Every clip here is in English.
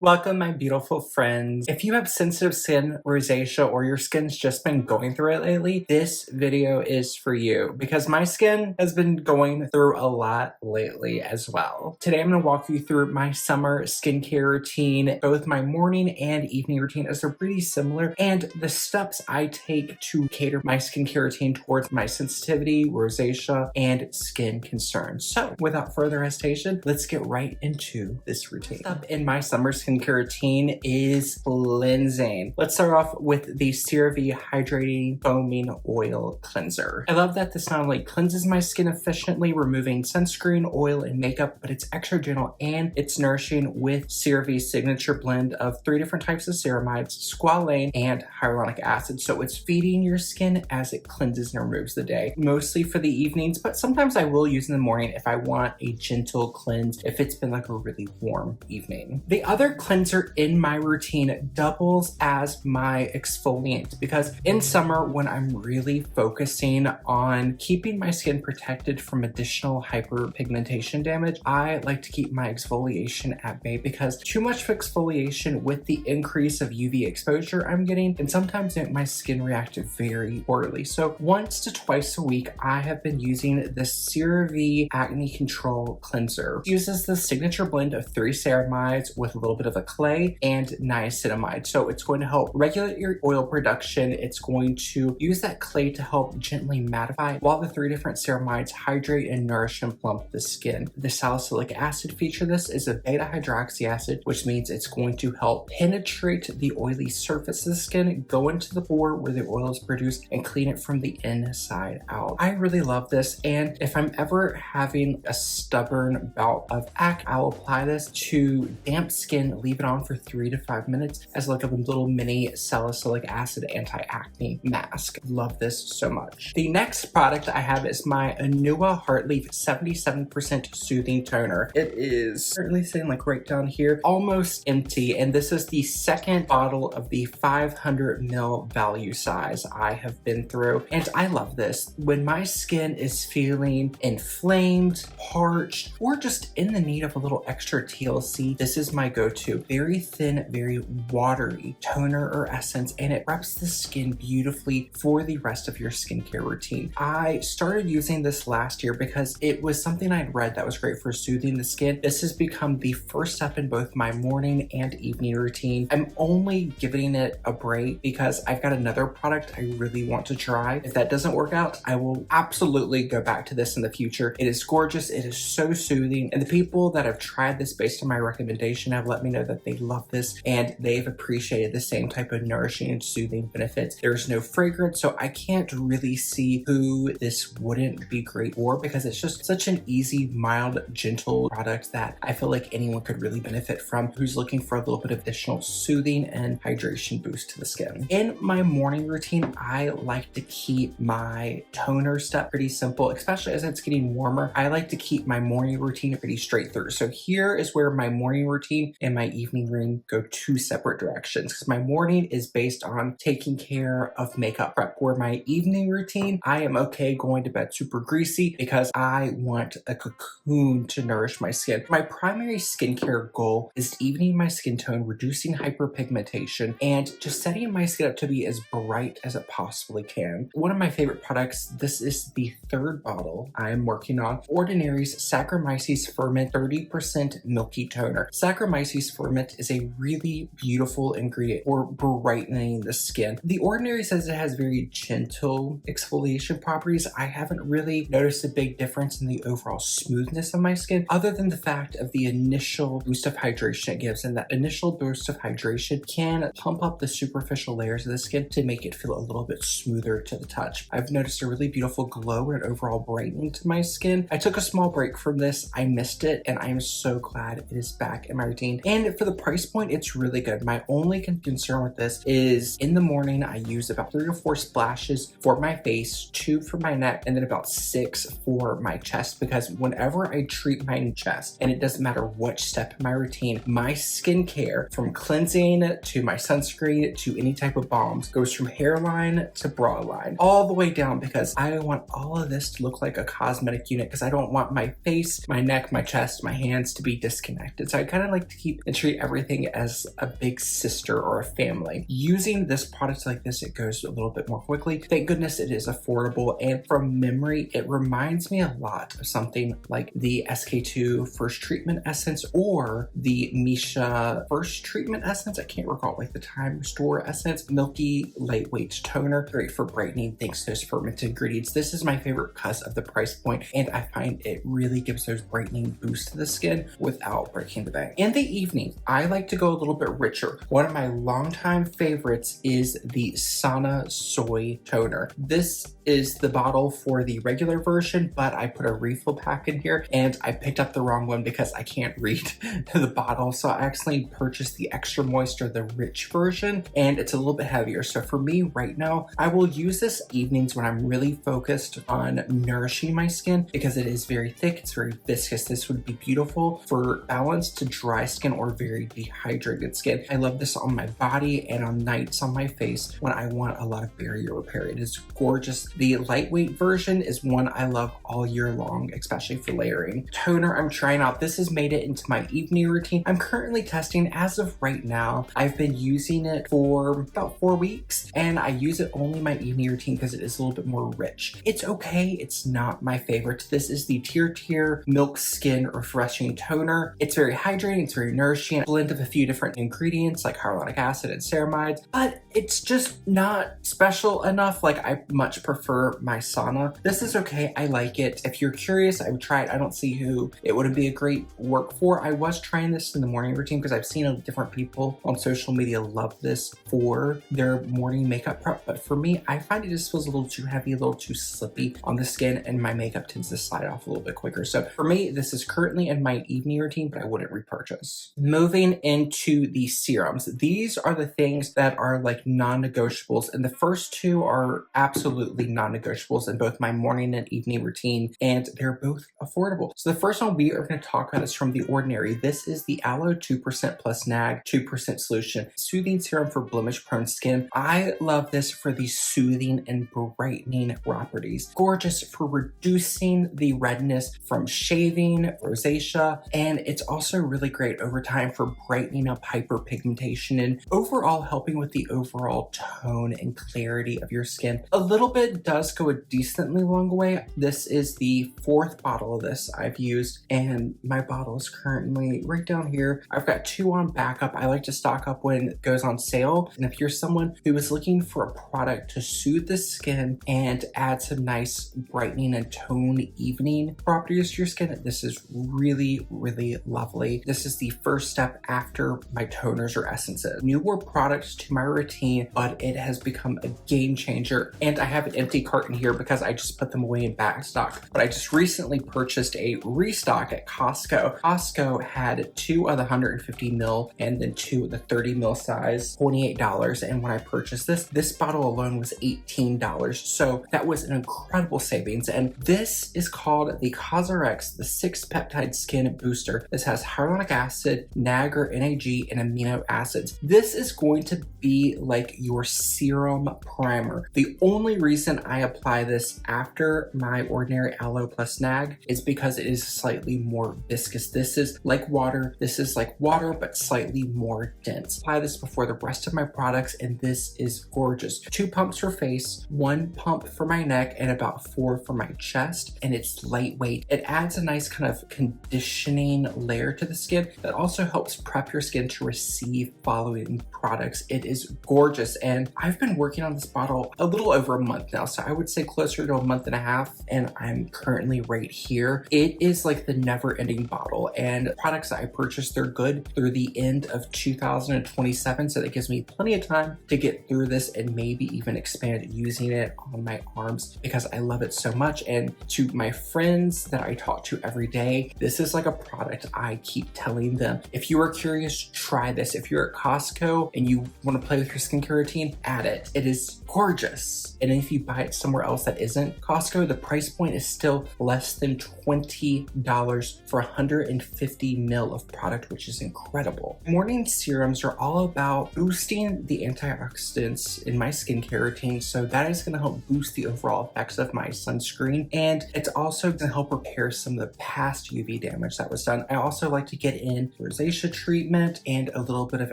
Welcome, my beautiful friends. If you have sensitive skin, rosacea, or your skin's just been going through it lately, this video is for you because my skin has been going through a lot lately as well. Today, I'm going to walk you through my summer skincare routine, both my morning and evening routine, as they're pretty similar, and the steps I take to cater my skincare routine towards my sensitivity, rosacea, and skin concerns. So, without further hesitation, let's get right into this routine. Up in my summer skincare routine is cleansing. Let's start off with the CeraVe Hydrating Foaming Oil Cleanser. I love that this not only cleanses my skin efficiently, removing sunscreen, oil, and makeup, but it's extra gentle and it's nourishing with CeraVe's signature blend of 3 different types of ceramides, squalane, and hyaluronic acid. So it's feeding your skin as it cleanses and removes the day. Mostly for the evenings, but sometimes I will use in the morning if I want a gentle cleanse, if it's been like a really warm evening. The other cleanser in my routine doubles as my exfoliant because in summer, when I'm really focusing on keeping my skin protected from additional hyperpigmentation damage, I like to keep my exfoliation at bay because too much exfoliation with the increase of UV exposure I'm getting can sometimes make my skin react very poorly. So once to twice a week, I have been using the CeraVe Acne Control Cleanser. It uses the signature blend of 3 ceramides with a little bit of a clay and niacinamide. So it's going to help regulate your oil production. It's going to use that clay to help gently mattify, while the 3 different ceramides hydrate and nourish and plump the skin. The salicylic acid feature this is a beta hydroxy acid, which means it's going to help penetrate the oily surface of the skin, go into the pore where the oil is produced, and clean it from the inside out. I really love this, and if I'm ever having a stubborn bout of acne, I'll apply this to damp skin, leave it on for 3 to 5 minutes as like a little mini salicylic acid anti-acne mask. Love this so much. The next product I have is my Anua Heartleaf 77% Soothing Toner. It is currently sitting like right down here, almost empty, and this is the second bottle of the 500 ml value size I have been through, and I love this. When my skin is feeling inflamed, parched, or just in the need of a little extra TLC, this is my go-to. Very thin, very watery toner or essence, and it preps the skin beautifully for the rest of your skincare routine. I started using this last year because it was something I'd read that was great for soothing the skin. This has become the first step in both my morning and evening routine. I'm only giving it a break because I've got another product I really want to try. If that doesn't work out, I will absolutely go back to this in the future. It is gorgeous. It is so soothing, and the people that have tried this based on my recommendation have let me know that they love this and they've appreciated the same type of nourishing and soothing benefits. There's no fragrance, so I can't really see who this wouldn't be great for because it's just such an easy, mild, gentle product that I feel like anyone could really benefit from who's looking for a little bit of additional soothing and hydration boost to the skin. In my morning routine, I like to keep my toner step pretty simple, especially as it's getting warmer. I like to keep my morning routine pretty straight through. So here is where my morning routine and my evening routine go 2 separate directions because my morning is based on taking care of makeup prep, where my evening routine, I am okay going to bed super greasy because I want a cocoon to nourish my skin. My primary skincare goal is evening my skin tone, reducing hyperpigmentation, and just setting my skin up to be as bright as it possibly can. One of my favorite products, this is the 3rd bottle I am working on, Ordinary's Saccharomyces Ferment 30% Milky Toner. Saccharomyces Ferment is a really beautiful ingredient for brightening the skin. The Ordinary says it has very gentle exfoliation properties. I haven't really noticed a big difference in the overall smoothness of my skin, other than the fact of the initial boost of hydration it gives, and that initial boost of hydration can pump up the superficial layers of the skin to make it feel a little bit smoother to the touch. I've noticed a really beautiful glow and overall brightening to my skin. I took a small break from this. I missed it, and I am so glad it is back in my routine. And for the price point, it's really good. My only concern with this is in the morning, I use about 3 to 4 splashes for my face, 2 for my neck, and then about 6 for my chest, because whenever I treat my chest, and it doesn't matter which step in my routine, my skincare, from cleansing to my sunscreen to any type of balms, goes from hairline to bra line, all the way down, because I want all of this to look like a cosmetic unit, because I don't want my face, my neck, my chest, my hands to be disconnected. So I kind of like to keep and treat everything as a big sister or a family. Using this product like this, it goes a little bit more quickly. Thank goodness it is affordable, and from memory, it reminds me a lot of something like the SK2 First Treatment Essence or the Misha First Treatment Essence. I can't recall, like the Time Restore Essence. Milky, lightweight toner, great for brightening thanks to those fermented ingredients. This is my favorite because of the price point, and I find it really gives those brightening boosts to the skin without breaking the bank. In the evening, I like to go a little bit richer. One of my longtime favorites is the Sana Soy Toner. This is the bottle for the regular version, but I put a refill pack in here and I picked up the wrong one because I can't read the bottle. So I accidentally purchased the extra moisture, the rich version, and it's a little bit heavier. So for me right now, I will use this evenings when I'm really focused on nourishing my skin because it is very thick, it's very viscous. This would be beautiful for balanced to dry skin or very dehydrated skin. I love this on my body and on nights on my face when I want a lot of barrier repair. It is gorgeous. The lightweight version is one I love all year long, especially for layering. Toner I'm trying out. This has made it into my evening routine. I'm currently testing as of right now. I've been using it for about 4 weeks and I use it only in my evening routine because it is a little bit more rich. It's okay. It's not my favorite. This is the Tier Milk Skin Refreshing Toner. It's very hydrating. It's very nourishing. A blend of a few different ingredients like hyaluronic acid and ceramides, but it's just not special enough. Like I much prefer my Sana. This is okay. I like it. If you're curious, I would try it. I don't see who it wouldn't be a great work for. I was trying this in the morning routine because I've seen different people on social media love this for their morning makeup prep. But for me, I find it just feels a little too heavy, a little too slippy on the skin, and my makeup tends to slide off a little bit quicker. So for me, this is currently in my evening routine, but I wouldn't repurchase. Moving into the serums. These are the things that are like non-negotiables, and the first two are absolutely non-negotiables in both my morning and evening routine, and they're both affordable. So the first one we are going to talk about is from The Ordinary. This is the Aloe 2% plus NAG 2% solution soothing serum for blemish prone skin. I love this for the soothing and brightening properties. Gorgeous for reducing the redness from shaving, rosacea, and it's also really great over time for brightening up hyperpigmentation and overall helping with the overall tone and clarity of your skin. A little bit does go a decently long way. This is the 4th bottle of this I've used, and my bottle is currently right down here. I've got 2 on backup. I like to stock up when it goes on sale, and if you're someone who is looking for a product to soothe the skin and add some nice brightening and tone evening properties to your skin, this is really, really lovely. This is the first step after my toners or essences. Newer products to my routine, but it has become a game changer. And I have an empty carton here because I just put them away in back stock. But I just recently purchased a restock at Costco. Costco had 2 of the 150 ml and then 2 of the 30 ml size, $28. And when I purchased this bottle alone was $18. So that was an incredible savings. And this is called the CosRx, the 6 peptide skin booster. This has hyaluronic acid, NAG or NAG, and amino acids. This is going to be like your serum primer. The only reason I apply this after my ordinary aloe plus NAG is because it is slightly more viscous. This is like water. This is like water, but slightly more dense. Apply this before the rest of my products, and this is gorgeous. 2 pumps for face, 1 pump for my neck, and about 4 for my chest, and it's lightweight. It adds a nice kind of conditioning layer to the skin that also helps prep your skin to receive following products. It is gorgeous, and I've been working on this bottle a little over a month now, so I would say closer to a month and a half, and I'm currently right here. It is like the never-ending bottle, and products that I purchased, they're good through the end of 2027, so that gives me plenty of time to get through this and maybe even expand using it on my arms because I love it so much. And to my friends that I talk to every day, this is like a product I keep telling them, if you are curious, try this. If you're at Costco and you want to play with your skincare routine, add it. It is gorgeous. And if you buy it somewhere else that isn't Costco, the price point is still less than $20 for 150 ml of product, which is incredible. Morning serums are all about boosting the antioxidants in my skincare routine, so that is going to help boost the overall effects of my sunscreen, and it's also going to help repair some of the past UV damage that was done. I also like to get in rosacea rosacea treatment and a little bit of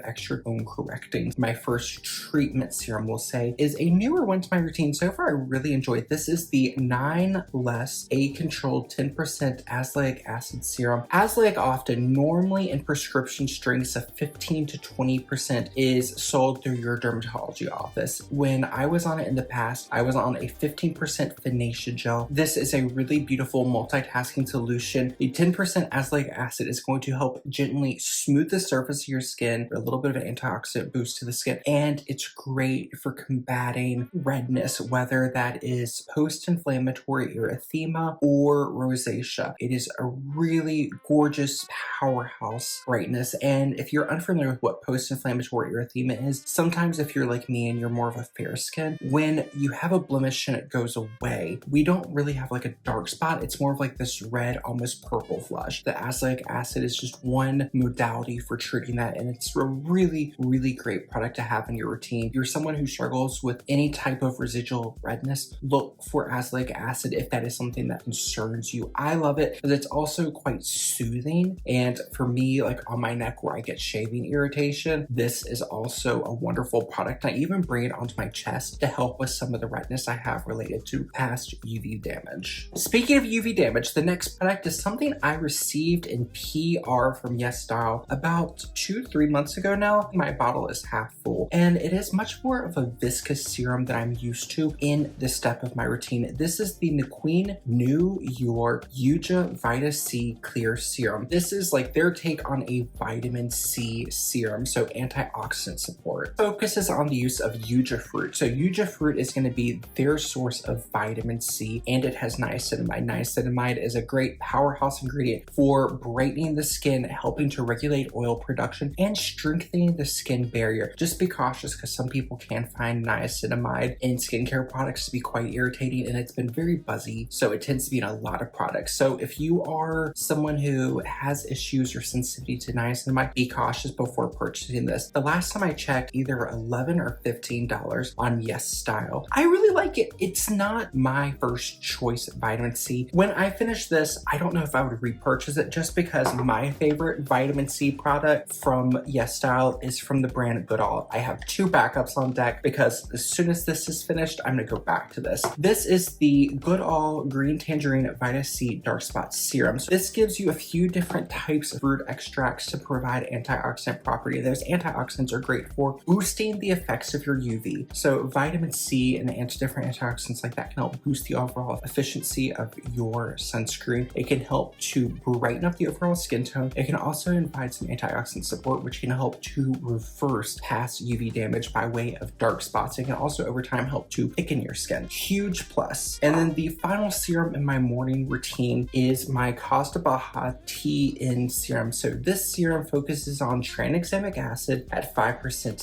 extra bone correcting. My first treatment serum, we'll say, is a newer one to my routine. So far, I really enjoyed. This is the 9 Less A-controlled 10% azelaic acid serum. Azelaic often, normally in prescription strengths of 15 to 20%, is sold through your dermatology office. When I was on it in the past, I was on a 15% Finacea gel. This is a really beautiful multitasking solution. The 10% azelaic acid is going to help gently smooth the surface of your skin, a little bit of an antioxidant boost to the skin, and it's great for combating redness, whether that is post-inflammatory erythema or rosacea. It is a really gorgeous powerhouse brightness. And if you're unfamiliar with what post-inflammatory erythema is, sometimes if you're like me and you're more of a fair skin, when you have a blemish and it goes away, we don't really have like a dark spot. It's more of like this red, almost purple flush. The azelaic acid is just one modality for treating that, and it's a really, really great product to have in your routine. If you're someone who struggles with any type of residual redness, look for azelaic acid if that is something that concerns you. I love it because it's also quite soothing, and for me, like on my neck where I get shaving irritation, this is also a wonderful product. I even bring it onto my chest to help with some of the redness I have related to past UV damage. Speaking of UV damage, the next product is something I received in PR from YesStyle about 2-3 months ago now. My bottle is half full, and it is much more of a viscous serum that I'm used to in this step of my routine. This is the Queen New York Yuja Vita C Clear Serum. This is like their take on a vitamin C serum, so antioxidant support. Focuses on the use of Yuja fruit. So Yuja fruit is going to be their source of vitamin C, and it has niacinamide. Niacinamide is a great powerhouse ingredient for brightening the skin, helping to regulate oil production, and strengthening the skin barrier. Just be cautious because some people can find niacinamide in skincare products to be quite irritating, and it's been very buzzy, so it tends to be in a lot of products. So if you are someone who has issues or sensitivity to niacinamide, be cautious before purchasing this. The last time I checked, either $11 or $15 on YesStyle. I really like it. It's not my first choice vitamin C. When I finish this, I don't know if I would repurchase it just because my favorite vitamin C product from YesStyle is from the brand Goodall. I have 2 backups on deck because as soon as this is finished, I'm gonna go back to this. This is the Goodall Green Tangerine Vita C Dark Spot Serum. So this gives you a few different types of fruit extracts to provide antioxidant property. Those antioxidants are great for boosting the effects of your UV. So vitamin C and different antioxidants like that can help boost the overall efficiency of your sunscreen. It can help to brighten up the overall skin tone. It can also provide some antioxidant support, which can help to reverse past UV damage by way of dark spots. It can also over time help to thicken your skin. Huge plus. And then the final serum in my morning routine is my Costa Baja T-In serum. So this serum focuses on tranexamic acid at 5%,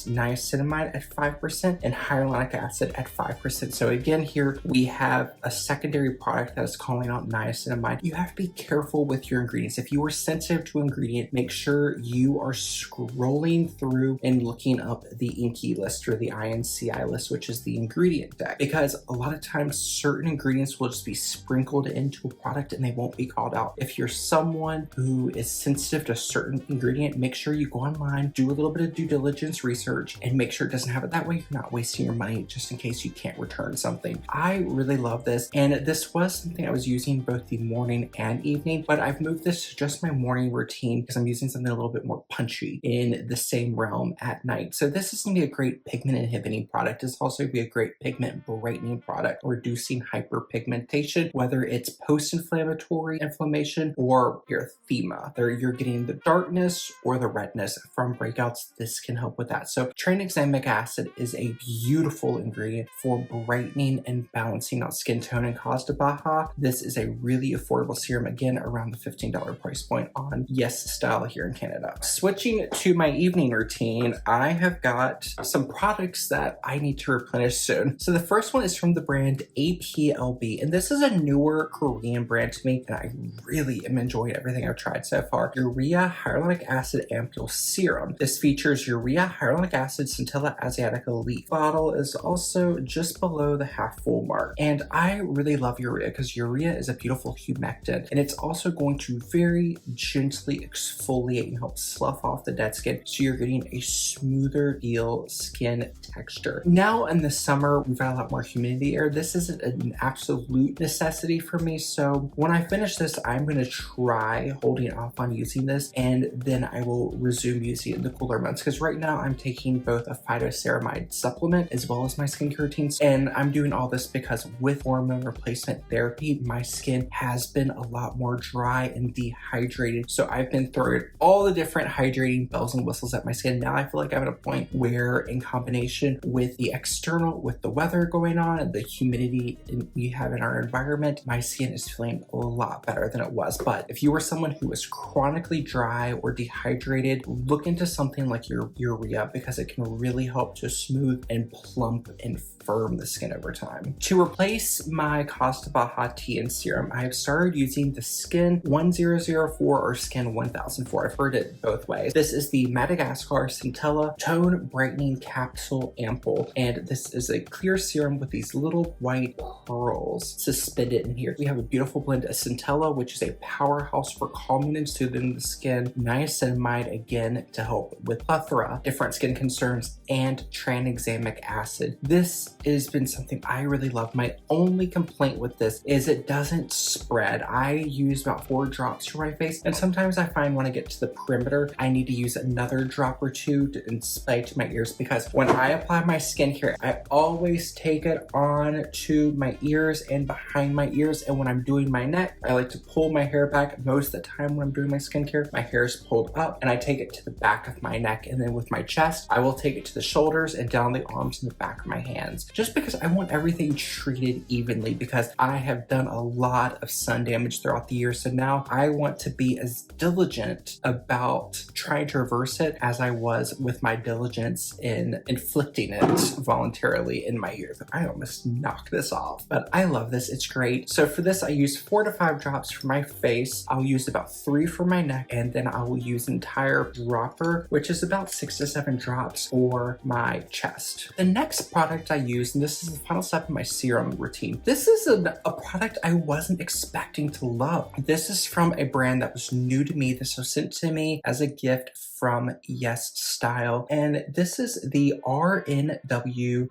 niacinamide at 5%, and hyaluronic acid at 5%. So again, here we have a secondary product that is calling out niacinamide. You have to be careful with your ingredients. If you are sensitive to an ingredient, make sure you are scrolling through and looking up the INCI list or the INCI list, which is the ingredient deck, because a lot of times certain ingredients will just be sprinkled into a product and they won't be called out. If you're someone who is sensitive to a certain ingredient, make sure you go online, do a little bit of due diligence research, and make sure it doesn't have it. That way you're not wasting your money just in case you can't return something. I really love this, and this was something I was using both the morning and evening, but I've moved this to just my morning routine because I'm using something a little bit more punchy in the same realm at night. So this is going to be a great pigment inhibiting product. It's also be a great pigment brightening product, reducing hyperpigmentation, whether it's post-inflammatory inflammation or erythema. There you're getting the darkness or the redness from breakouts. This can help with that. So tranexamic acid is a beautiful ingredient for brightening and balancing out skin tone in Costa Baja. This is a really affordable serum, again around the $15 price point on YesStyle here in Canada. Switching to my evening routine, I have got some products that I need to replenish soon. So the first one is from the brand APLB, and this is a newer Korean brand to me, and I really am enjoying everything I've tried so far. Urea Hyaluronic Acid Ampule Serum. This features urea, hyaluronic acid, Centella Asiatica leaf. Bottle is also just below the half full mark, and I really love urea because urea is a beautiful humectant, and it's also going to very gently exfoliate exfoliate and help slough off the dead skin, so you're getting a smoother feel skin texture. Now in the summer, we've got a lot more humidity air. This isn't an absolute necessity for me, so when I finish this, I'm going to try holding off on using this, and then I will resume using it in the cooler months, because right now I'm taking both a phytoceramide supplement as well as my skincare routines, and I'm doing all this because with hormone replacement therapy, my skin has been a lot more dry and dehydrated, so I've been throwing all the different hydrating bells and whistles at my skin. Now I feel like I'm at a point where, in combination with the external, with the weather going on and the humidity we have in our environment, my skin is feeling a lot better than it was. But if you are someone who is chronically dry or dehydrated, look into something like your urea, because it can really help to smooth and plump and firm the skin over time. To replace my Costa Baja tea and serum, I have started using the Skin 1004 or Skin 1004. I've heard it both ways. This is the Madagascar Centella Tone Brightening Capsule Ampoule, and this is a clear serum with these little white pearls suspended in here. We have a beautiful blend of Centella, which is a powerhouse for calming and soothing the skin, niacinamide, again, to help with plethora, different skin concerns, and tranexamic acid. This has been something I really love. My only complaint with this is it doesn't spread. I use about 4 drops for my face, and sometimes I find when I get to the perimeter, I need to use another drop or two to spray to my ears, because when I apply my skincare, I always take it on to my ears and behind my ears, and when I'm doing my neck, I like to pull my hair back. Most of the time when I'm doing my skincare, my hair is pulled up and I take it to the back of my neck, and then with my chest, I will take it to the shoulders and down the arms and the back of my hands, just because I want everything treated evenly, because I have done a lot of sun damage throughout the year, so now I want to be as diligent about trying to reverse it as I was with my diligence in inflicting it voluntarily in my ears. I almost knocked this off, but I love this. It's great. So for this, I use 4 to 5 drops for my face. I'll use about 3 for my neck, and then I will use an entire dropper, which is about 6 to 7 drops for my chest. The next product I use, and this is the final step in my serum routine. This is a product I wasn't expecting to love. This is from a brand that was new to me. This was sent to me as a gift from Yes Style, and this is the RNW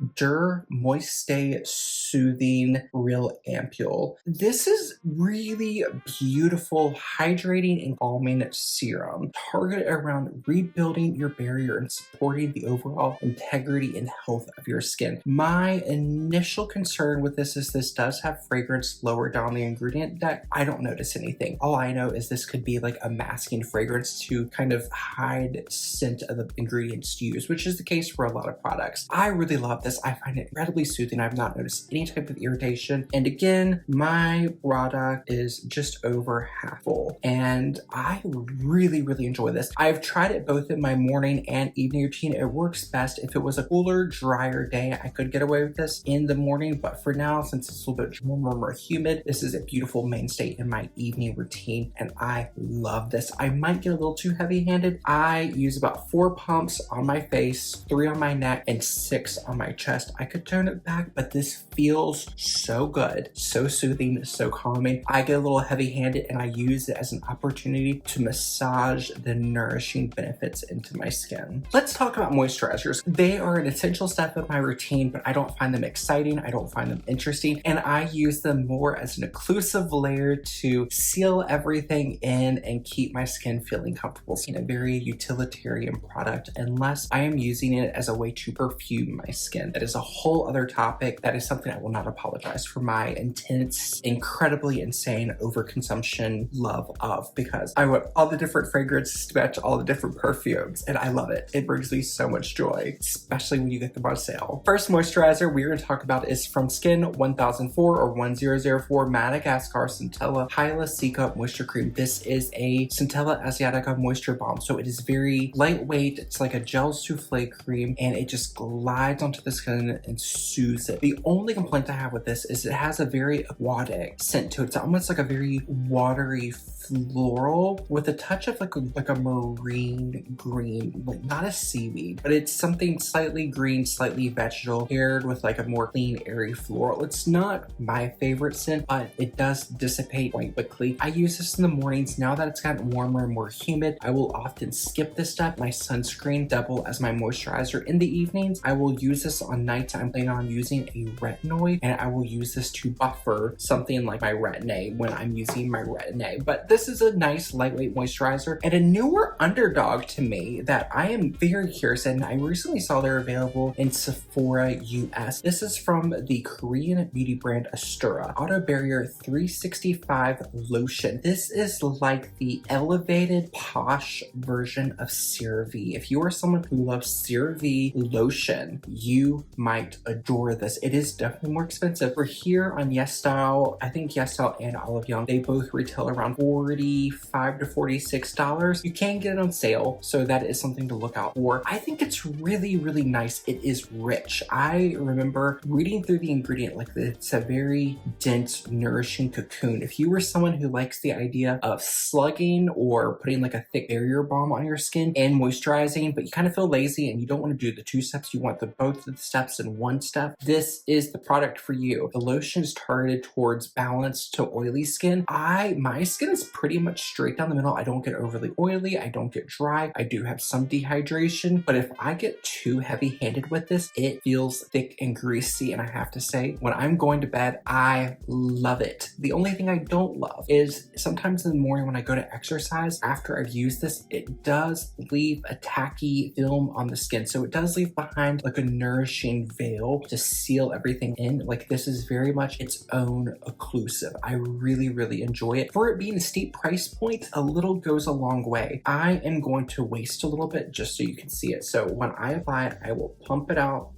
Moistay Soothing Real Ampule. This is really beautiful, hydrating and calming serum targeted around rebuilding your barrier and supporting the overall integrity and health of your skin. My initial concern with this is this does have fragrance lower down the ingredient deck. I don't notice anything. All I know is this could be like a masking fragrance to kind of hide scent of the ingredients used, which is the case for a lot of products. I really love this. I find it incredibly soothing. I've not noticed any type of irritation. And again, my product is just over half full, and I really enjoy this. I've tried it both in my morning and evening routine. It works best if it was a cooler, drier day. I could get away with this in the morning, but for now, since it's a little bit more humid, this is a beautiful mainstay in my evening routine, and I love this. I might get a little too heavy-handed. I use about 4 pumps on my face, 3 on my neck, and 6 on my chest. I could turn it back, but this feels so good, so soothing, so calming. I get a little heavy-handed, and I use it as an opportunity to massage the nourishing benefits into my skin. Let's talk about moisturizers. They are an essential step of my routine, but I don't find them exciting. I don't find them interesting, and I use them more as an occlusive layer to seal everything in and keep my skin feeling comfortable. It's a very utilitarian product unless I am using it as a way to perfume my skin. That is a whole other topic. That is something I will not apologize for my intense, incredibly insane overconsumption love of, because I want all the different fragrances to match all the different perfumes, and I love it. It brings me so much joy, especially when you get them on sale. First moisturizer we're going to talk about is from Skin 1004 or 1004 Madagascar Centella Hyla Cica Moisture Cream. This is a Centella Asiatica Moisture Balm, so it is very lightweight. It's like a gel souffle cream, and it just glides onto the skin and soothes it. The only complaint I have with this is it has a very aquatic scent to it. It's almost like a very watery floral with a touch of like a marine green, like not a seaweed, but it's something slightly green, slightly vegetal, paired with like a more clean, airy floral. It's not my favorite scent, but it does dissipate quite quickly. I use this in the mornings. Now that it's gotten warmer and more humid, I will often skip this step. My sunscreen double as my moisturizer. In the evenings, I will use this on nights I'm planning on using a retinoid, and I will use this to buffer something like my Retin-A when I'm using my Retin-A. But this is a nice lightweight moisturizer and a newer underdog to me that I am very curious, and I recently saw they're available in Sephora US. This is from the Korean beauty brand Astura Auto Barrier 365 Lotion. This is like the elevated posh version of CeraVe. If you are someone who loves CeraVe lotion, you might adore this. It is definitely more expensive. For here on YesStyle, I think YesStyle and Olive Young, they both retail around $45 to $46. You can get it on sale, so that is something to look out for. I think it's really, really nice. It is rich. I remember reading through the ingredient like it's a very dense, nourishing cocoon. If you were someone who likes the idea of slugging or putting like a thick barrier balm on your skin and moisturizing, but you kind of feel lazy and you don't want to do the two steps, you want both of the steps in one step, this is the product for you. The lotion is targeted towards balanced to oily skin. My skin is pretty much straight down the middle. I don't get overly oily. I don't get dry. I do have some dehydration, but if I get too heavy-handed with this, it feels thick and greasy. And I have to say, when I'm going to bed, I love it. The only thing I don't love is sometimes in the morning when I go to exercise, after I've used this, it does leave a tacky film on the skin. So it does leave behind like a nourishing veil to seal everything in. Like this is very much its own occlusive. I really, really enjoy it. For it being a steep price point, a little goes a long way. I am going to waste a little bit just so you can see it. So when I apply it, I will pump it out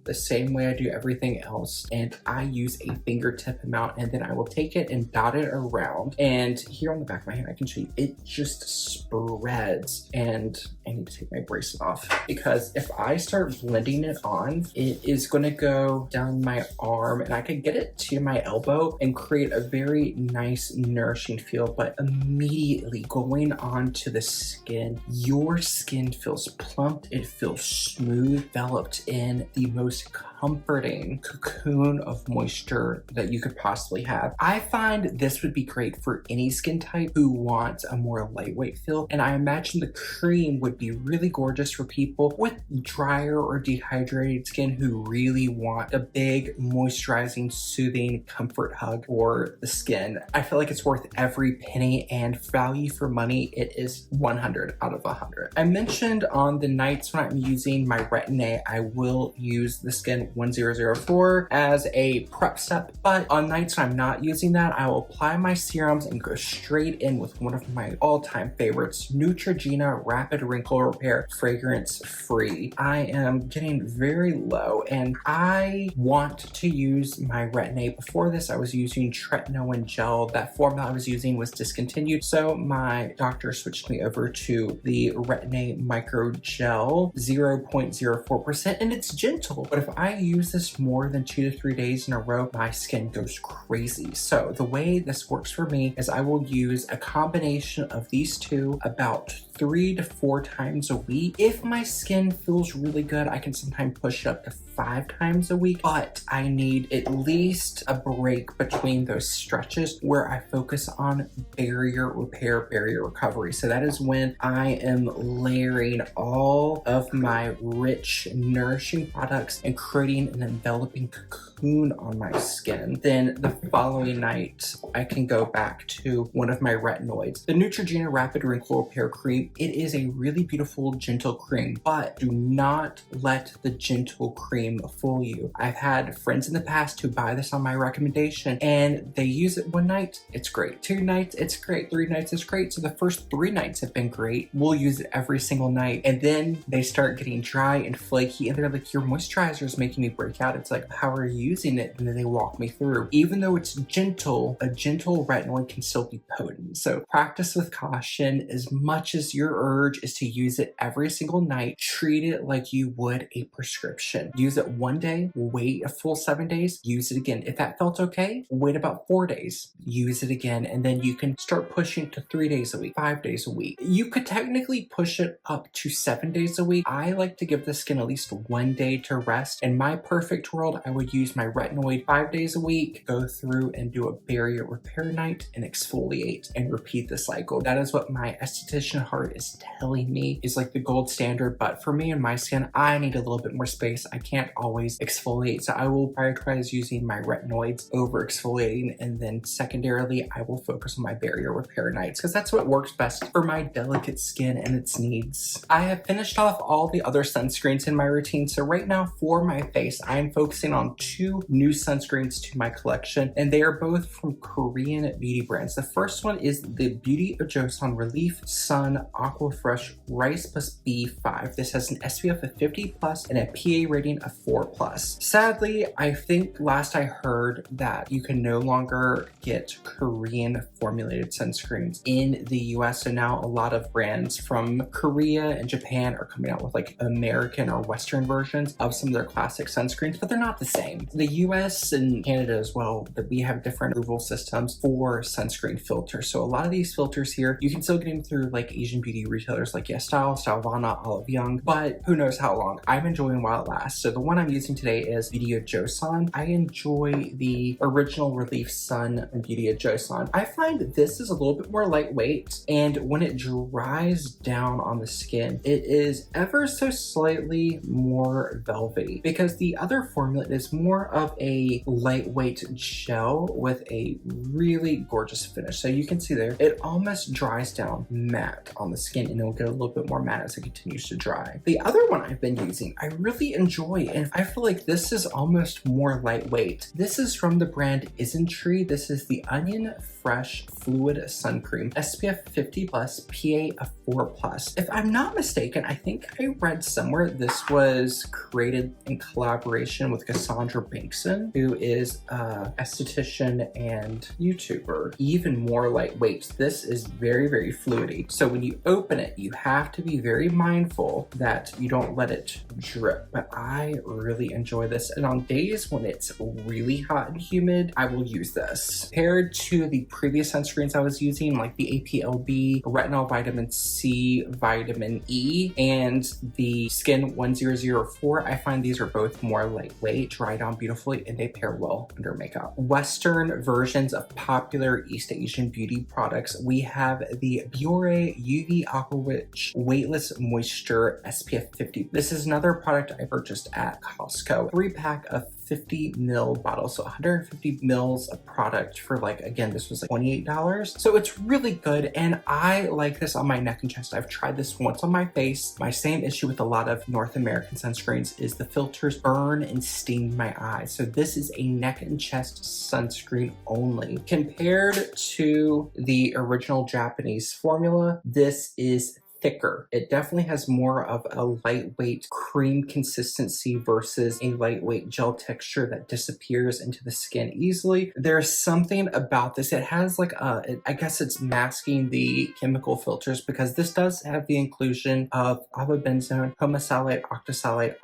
the same way I do everything else, and I use a fingertip amount, and then I will take it and dot it around. And here on the back of my hand, I can show you, it just spreads. And I need to take my bracelet off because if I start blending it on, it is going to go down my arm, and I could get it to my elbow and create a very nice, nourishing feel. But immediately going onto the skin, your skin feels plumped, it feels smooth, enveloped in the most comforting cocoon of moisture that you could possibly have. I find this would be great for any skin type who wants a more lightweight feel, and I imagine the cream would be really gorgeous for people with drier or dehydrated skin who really want a big moisturizing, soothing comfort hug for the skin. I feel like it's worth every penny, and value for money, it is 100 out of 100. I mentioned on the nights when I'm using my Retin-A, I will use the Skin 1004 as a prep step, but on nights when I'm not using that, I will apply my serums and go straight in with one of my all-time favorites, Neutrogena Rapid Wrinkle Repair Fragrance Free. I am getting very low, and I want to use my Retin-A. Before this, I was using tretinoin gel. That formula I was using was discontinued, so my doctor switched me over to the Retin-A Micro Gel 0.04%, and it's gentle, but if I use this more than 2 to 3 days in a row, my skin goes crazy. So the way this works for me is I will use a combination of these two about 3 to 4 times a week. If my skin feels really good, I can sometimes push it up to 5 times a week, but I need at least a break between those stretches where I focus on barrier repair, barrier recovery. So that is when I am layering all of my rich, nourishing products and creating an enveloping cocoon on my skin. Then the following night, I can go back to one of my retinoids. The Neutrogena Rapid Wrinkle Repair Cream, it is a really beautiful, gentle cream, but do not let the gentle cream fool you. I've had friends in the past who buy this on my recommendation, and they use it one night, it's great. 2 nights, it's great. 3 nights, it's great. So the first 3 nights have been great. We'll use it every single night, and then they start getting dry and flaky, and they're like, your moisturizer is making me break out. It's like, how are you using it? And then they walk me through. Even though it's gentle, a gentle retinoid can still be potent. So practice with caution as much as your urge is to use it every single night, treat it like you would a prescription. Use it one day, wait a full 7 days, use it again. If that felt okay, wait about 4 days, use it again, and then you can start pushing to 3 days a week, 5 days a week. You could technically push it up to 7 days a week. I like to give the skin at least 1 day to rest. In my perfect world, I would use my retinoid 5 days a week, go through and do a barrier repair night and exfoliate and repeat the cycle. That is what my esthetician heart is telling me is like the gold standard. But for me and my skin, I need a little bit more space. I can't always exfoliate. So I will prioritize using my retinoids over exfoliating. And then secondarily, I will focus on my barrier repair nights because that's what works best for my delicate skin and its needs. I have finished off all the other sunscreens in my routine. So right now for my face, I am focusing on 2 new sunscreens to my collection, and they are both from Korean beauty brands. The first one is the Beauty of Joseon Relief Sun Aqua Fresh Rice Plus B5. This has an SPF of 50 plus and a PA rating of 4 plus. Sadly, I think last I heard that you can no longer get Korean formulated sunscreens in the US. So now a lot of brands from Korea and Japan are coming out with like American or Western versions of some of their classic sunscreens, but they're not the same. The US and Canada as well, that we have different approval systems for sunscreen filters. So a lot of these filters here, you can still get them through like Asian beauty retailers like YesStyle, Stylevana, Olive Young, but who knows how long. I'm enjoying while it lasts. So the one I'm using today is Beauty of Joseon. I enjoy the original Relief Sun and Beauty of Joseon. I find this is a little bit more lightweight, and when it dries down on the skin, it is ever so slightly more velvety, because the other formula is more of a lightweight gel with a really gorgeous finish. So you can see there, it almost dries down matte on the skin, and it'll get a little bit more matte as it continues to dry. The other one I've been using, I really enjoy, and I feel like this is almost more lightweight. This is from the brand Isntree. This is the Onion Fresh Fluid Sun Cream, SPF 50 plus, PA of 4 plus. If I'm not mistaken, I think I read somewhere this was created in collaboration with Cassandra Bankson, who is a esthetician and YouTuber. Even more lightweight. This is very, very fluidy. So when you open it, you have to be very mindful that you don't let it drip. But I really enjoy this. And on days when it's really hot and humid, I will use this. Compared to the previous sunscreens I was using, like the APLB, Retinol Vitamin C, Vitamin E, and the Skin 1004, I find these are both more lightweight, dry down beautifully, and they pair well under makeup. Western versions of popular East Asian beauty products, we have the Biore UV Aqua Witch Weightless Moisture SPF 50. This is another product I purchased at Costco. 3-pack of 50 ml bottles, so 150 mils of product for like, again, this was like $28. So it's really good, and I like this on my neck and chest. I've tried this once on my face. My same issue with a lot of North American sunscreens is the filters burn and sting my eyes. So this is a neck and chest sunscreen only. Compared to the original Japanese formula, this is thicker. It definitely has more of a lightweight cream consistency versus a lightweight gel texture that disappears into the skin easily. There's something about this. It has like I guess it's masking the chemical filters, because this does have the inclusion of avobenzone, homosalate, octosalate,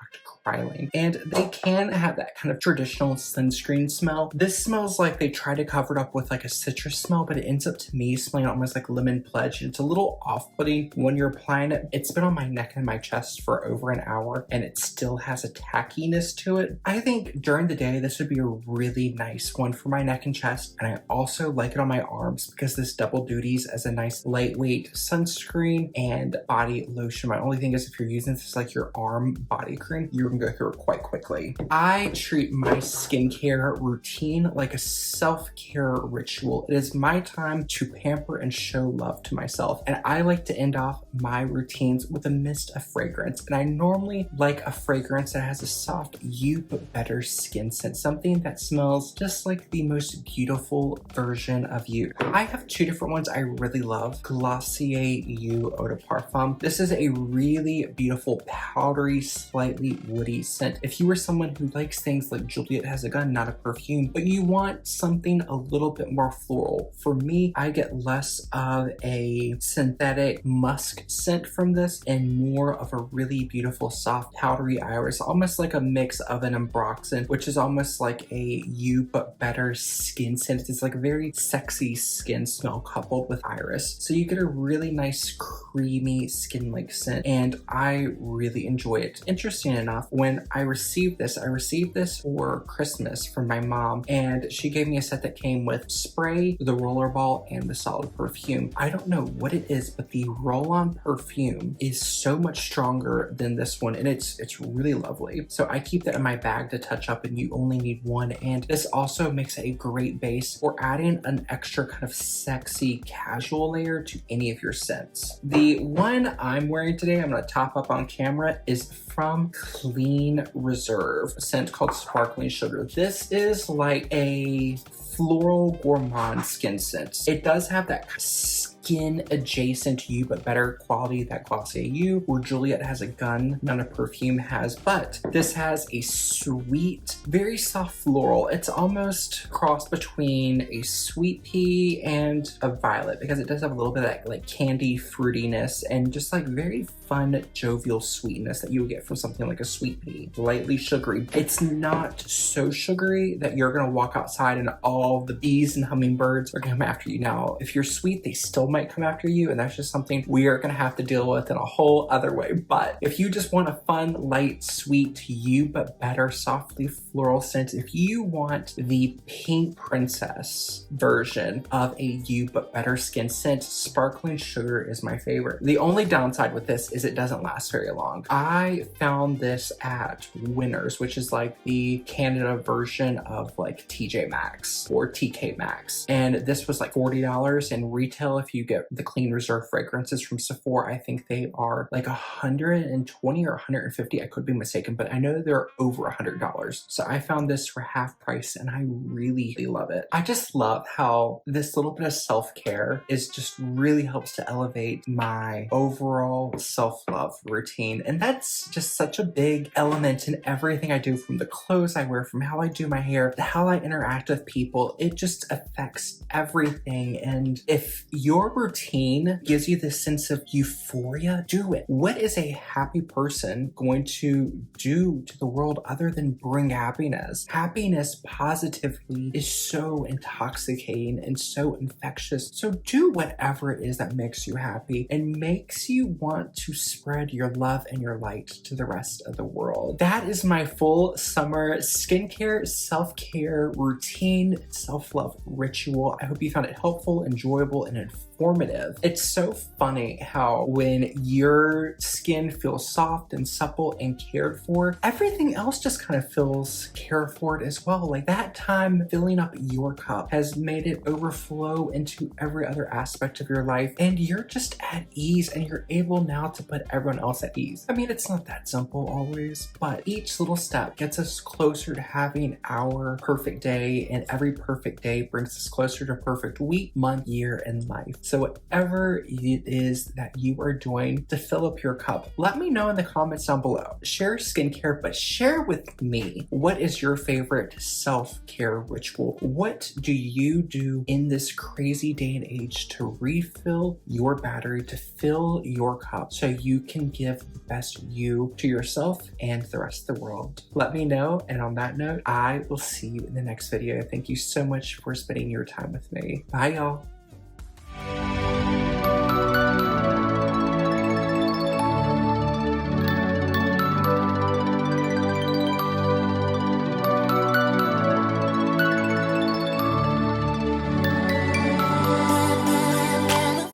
octocrylene, and they can have that kind of traditional sunscreen smell. This smells like they try to cover it up with like a citrus smell, but it ends up to me smelling almost like lemon pledge. It's a little off-putting when you're applying it. It's been on my neck and my chest for over an hour, and it still has a tackiness to it. I think during the day, this would be a really nice one for my neck and chest, and I also like it on my arms because this double duties as a nice lightweight sunscreen and body lotion. My only thing is, if you're using this as like your arm body cream, you're gonna go through it quite quickly. I treat my skincare routine like a self-care ritual. It is my time to pamper and show love to myself, and I like to end off my routines with a mist of fragrance. And I normally like a fragrance that has a soft you but better skin scent, something that smells just like the most beautiful version of you. I have 2 different ones I really love. Glossier You Eau de Parfum. This is a really beautiful powdery, slightly woody scent. If you are someone who likes things like Juliet Has a Gun, not a perfume, but you want something a little bit more floral, for me, I get less of a synthetic musk scent from this and more of a really beautiful soft powdery iris, almost like a mix of an ambroxan, which is almost like a you but better skin scent. It's like a very sexy skin smell coupled with iris. So you get a really nice creamy skin-like scent, and I really enjoy it. Interesting enough, when I received this for Christmas from my mom, and she gave me a set that came with spray, the rollerball, and the solid perfume. I don't know what it is, but the roll-on perfume is so much stronger than this one, and it's really lovely. So I keep that in my bag to touch up, and you only need one, and this also makes a great base for adding an extra kind of sexy casual layer to any of your scents. The one I'm wearing today, I'm going to top up on camera, is from Clean Reserve, a scent called Sparkling Sugar. This is like a floral gourmand skin scent. It does have that skin adjacent you but better quality that Glossier You or Juliet has a gun, none of Perfume has, but this has a sweet, very soft floral. It's almost crossed between a sweet pea and a violet, because it does have a little bit of that like candy fruitiness and just like very fun jovial sweetness that you would get from something like a sweet pea. Lightly sugary. It's not so sugary that you're gonna walk outside and all the bees and hummingbirds are gonna come after you. Now, if you're sweet, they still might come after you, and that's just something we are gonna have to deal with in a whole other way. But if you just want a fun, light, sweet, you but better, softly floral scent, if you want the Pink Princess version of a you but better skin scent, Sparkling Sugar is my favorite. The only downside with this is it doesn't last very long. I found this at Winners, which is like the Canada version of like TJ Maxx or TK Maxx, and this was like $40 in retail. If you get the Clean Reserve fragrances from Sephora, I think they are like 120 or 150. I could be mistaken, but I know they're over $100. So I found this for half price, and I really love it. I just love how this little bit of self-care is just really helps to elevate my overall self-love routine, and that's just such a big element in everything I do, from the clothes I wear, from how I do my hair, to how I interact with people. It just affects everything, and if your routine gives you this sense of euphoria, do it. What is a happy person going to do to the world other than bring happiness? Happiness positively is so intoxicating and so infectious. So do whatever it is that makes you happy and makes you want to spread your love and your light to the rest of the world. That is my full summer skincare, self-care routine, self-love ritual. I hope you found it helpful, enjoyable, and informative. It's so funny how when your skin feels soft and supple and cared for, everything else just kind of feels cared for as well. Like that time filling up your cup has made it overflow into every other aspect of your life, and you're just at ease, and you're able now to put everyone else at ease. I mean, it's not that simple always, but each little step gets us closer to having our perfect day, and every perfect day brings us closer to perfect week, month, year, and life. So whatever it is that you are doing to fill up your cup, let me know in the comments down below. Share skincare, but share with me, what is your favorite self-care ritual? What do you do in this crazy day and age to refill your battery, to fill your cup so you can give the best you to yourself and the rest of the world? Let me know, and on that note, I will see you in the next video. Thank you so much for spending your time with me. Bye, y'all.